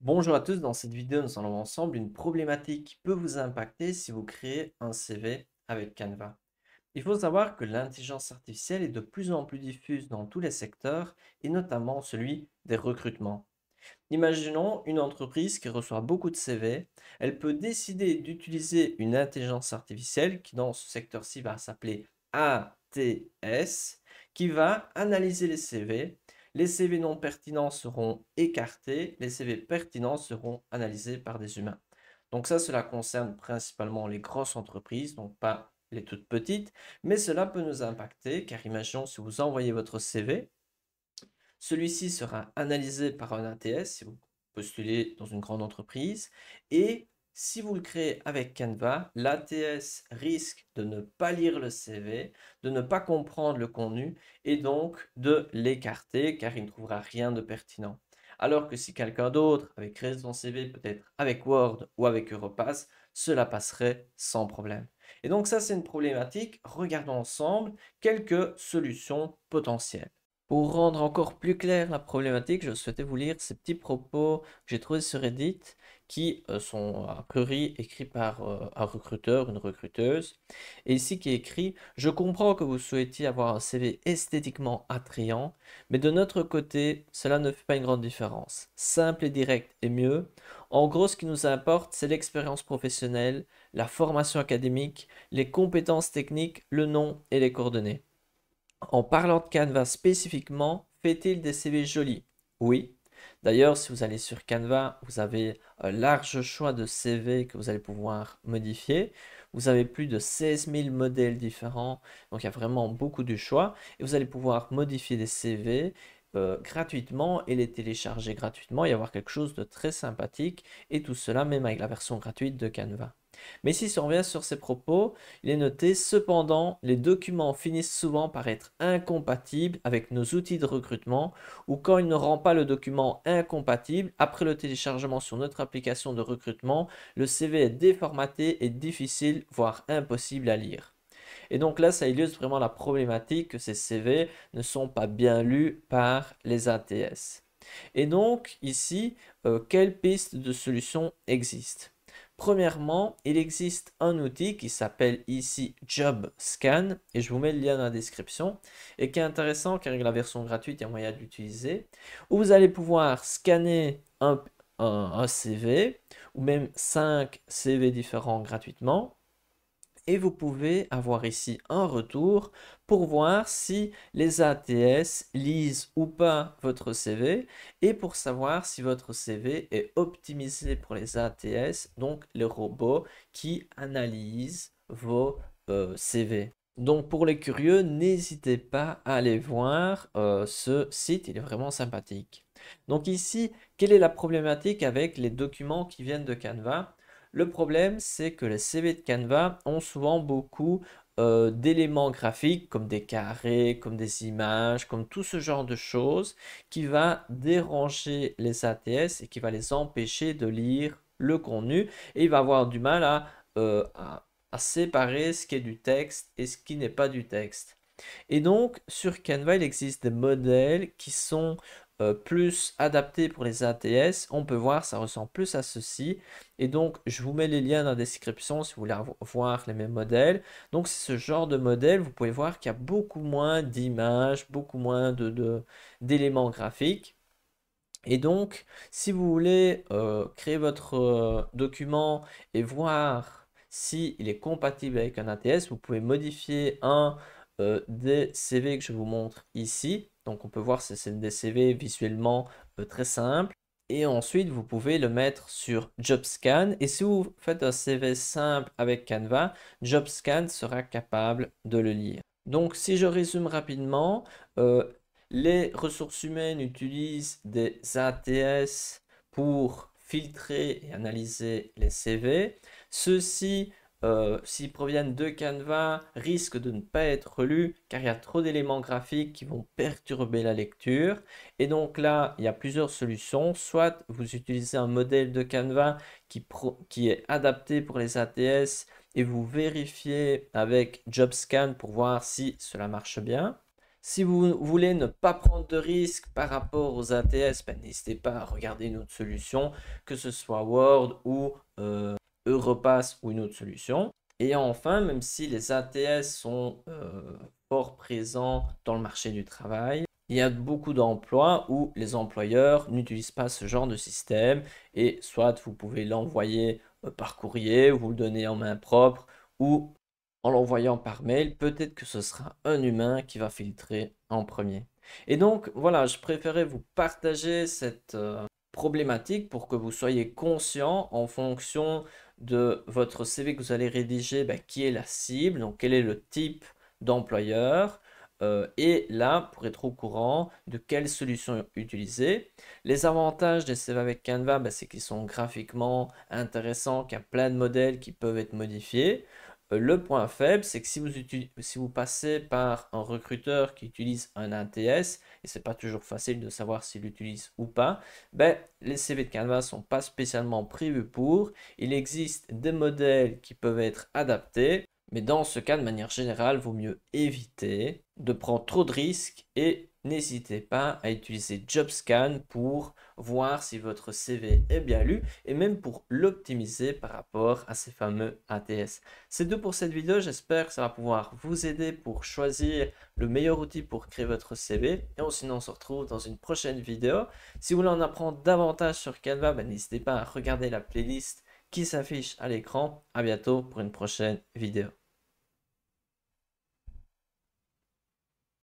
Bonjour à tous, dans cette vidéo, nous allons voir ensemble une problématique qui peut vous impacter si vous créez un CV avec Canva. Il faut savoir que l'intelligence artificielle est de plus en plus diffuse dans tous les secteurs et notamment celui des recrutements. Imaginons une entreprise qui reçoit beaucoup de CV, elle peut décider d'utiliser une intelligence artificielle qui dans ce secteur-ci va s'appeler ATS, qui va analyser les CV non pertinents seront écartés, les CV pertinents seront analysés par des humains. Donc ça, cela concerne principalement les grosses entreprises, donc pas les toutes petites, mais cela peut nous impacter car imaginons si vous envoyez votre CV, celui-ci sera analysé par un ATS si vous postulez dans une grande entreprise et si vous le créez avec Canva, l'ATS risque de ne pas lire le CV, de ne pas comprendre le contenu et donc de l'écarter car il ne trouvera rien de pertinent. Alors que si quelqu'un d'autre avait créé son CV peut-être avec Word ou avec Europass, cela passerait sans problème. Et donc ça c'est une problématique. Regardons ensemble quelques solutions potentielles. Pour rendre encore plus claire la problématique, je souhaitais vous lire ces petits propos que j'ai trouvés sur Reddit qui sont a priori écrits par un recruteur, une recruteuse. Et ici qui est écrit: Je comprends que vous souhaitiez avoir un CV esthétiquement attrayant, mais de notre côté, cela ne fait pas une grande différence. Simple et direct est mieux. En gros, ce qui nous importe, c'est l'expérience professionnelle, la formation académique, les compétences techniques, le nom et les coordonnées. En parlant de Canva spécifiquement, fait-il des CV jolis? Oui. D'ailleurs, si vous allez sur Canva, vous avez un large choix de CV que vous allez pouvoir modifier. Vous avez plus de 16 000 modèles différents, donc il y a vraiment beaucoup de choix. Et vous allez pouvoir modifier des CV gratuitement et les télécharger gratuitement et avoir quelque chose de très sympathique. Et tout cela même avec la version gratuite de Canva. Mais ici, si on revient sur ces propos, il est noté: cependant, les documents finissent souvent par être incompatibles avec nos outils de recrutement ou quand il ne rend pas le document incompatible, après le téléchargement sur notre application de recrutement, le CV est déformaté et difficile, voire impossible à lire. Et donc là, ça illustre vraiment la problématique que ces CV ne sont pas bien lus par les ATS. Et donc ici, quelles pistes de solutions existent? Premièrement, il existe un outil qui s'appelle ici JobScan et je vous mets le lien dans la description et qui est intéressant car avec la version gratuite, il y a moyen de l'utiliser où vous allez pouvoir scanner un CV ou même 5 CV différents gratuitement et vous pouvez avoir ici un retour pour voir si les ATS lisent ou pas votre CV et pour savoir si votre CV est optimisé pour les ATS, donc les robots qui analysent vos CV. Donc pour les curieux, n'hésitez pas à aller voir ce site, il est vraiment sympathique. Donc ici, quelle est la problématique avec les documents qui viennent de Canva? Le problème, c'est que les CV de Canva ont souvent beaucoup d'éléments graphiques comme des carrés, comme des images, comme tout ce genre de choses qui va déranger les ATS et qui va les empêcher de lire le contenu et il va avoir du mal à séparer ce qui est du texte et ce qui n'est pas du texte. Et donc, sur Canva, il existe des modèles qui sont plus adaptés pour les ATS. On peut voir, ça ressemble plus à ceci. Et donc, je vous mets les liens dans la description si vous voulez voir les mêmes modèles. Donc, c'est ce genre de modèle. Vous pouvez voir qu'il y a beaucoup moins d'images, beaucoup moins d'éléments graphiques. Et donc, si vous voulez créer votre document et voir s'il est compatible avec un ATS, vous pouvez modifier un des CV que je vous montre ici. Donc, on peut voir que c'est des CV visuellement très simples. Et ensuite, vous pouvez le mettre sur JobScan. Et si vous faites un CV simple avec Canva, JobScan sera capable de le lire. Donc, si je résume rapidement, euh, les ressources humaines utilisent des ATS pour filtrer et analyser les CV. Ceux-ci, s'ils proviennent de Canva, risquent de ne pas être lus car il y a trop d'éléments graphiques qui vont perturber la lecture. Et donc là, il y a plusieurs solutions. Soit vous utilisez un modèle de Canva qui est adapté pour les ATS et vous vérifiez avec JobScan pour voir si cela marche bien. Si vous voulez ne pas prendre de risques par rapport aux ATS, ben, n'hésitez pas à regarder une autre solution, que ce soit Word ou Europass ou une autre solution. Et enfin, même si les ATS sont fort présents dans le marché du travail, il y a beaucoup d'emplois où les employeurs n'utilisent pas ce genre de système et soit vous pouvez l'envoyer par courrier, vous le donnez en main propre ou en l'envoyant par mail, peut-être que ce sera un humain qui va filtrer en premier. Et donc, voilà, je préférais vous partager cette problématique pour que vous soyez conscient en fonction de votre CV que vous allez rédiger, ben, qui est la cible, donc quel est le type d'employeur, et là, pour être au courant de quelle solution utiliser. Les avantages des CV avec Canva, ben, c'est qu'ils sont graphiquement intéressants, qu'il y a plein de modèles qui peuvent être modifiés. Le point faible, c'est que si vous passez par un recruteur qui utilise un ATS, et c'est pas toujours facile de savoir s'il l'utilise ou pas, ben, les CV de Canva sont pas spécialement prévus pour. Il existe des modèles qui peuvent être adaptés, mais dans ce cas, de manière générale, vaut mieux éviter de prendre trop de risques et n'hésitez pas à utiliser JobScan pour voir si votre CV est bien lu et même pour l'optimiser par rapport à ces fameux ATS. C'est tout pour cette vidéo, j'espère que ça va pouvoir vous aider pour choisir le meilleur outil pour créer votre CV. Et sinon, on se retrouve dans une prochaine vidéo. Si vous voulez en apprendre davantage sur Canva, ben, n'hésitez pas à regarder la playlist qui s'affiche à l'écran. À bientôt pour une prochaine vidéo.